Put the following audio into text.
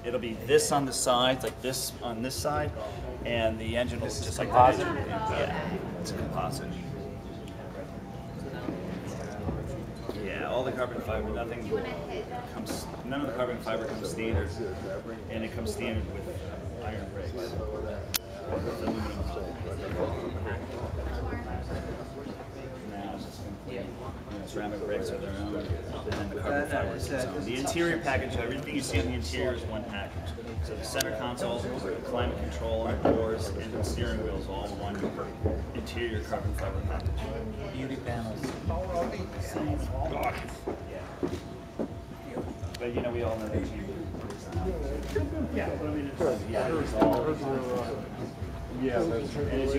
it'll be this on the sides, like this on this side, and the engine will just like that. Yeah, it's a composite. Yeah, all the carbon fiber, none of the carbon fiber comes standard, and it comes standard with iron brakes. Ceramic brakes are their own, and then the carbon fiber is its own. The interior package, everything you see on the interior is one package. So the center console, climate control, and doors, and the steering wheel is all one interior carbon fiber package. Beauty panels. But you know, we all know that you. Yeah, but I mean, it's all. Yeah, that's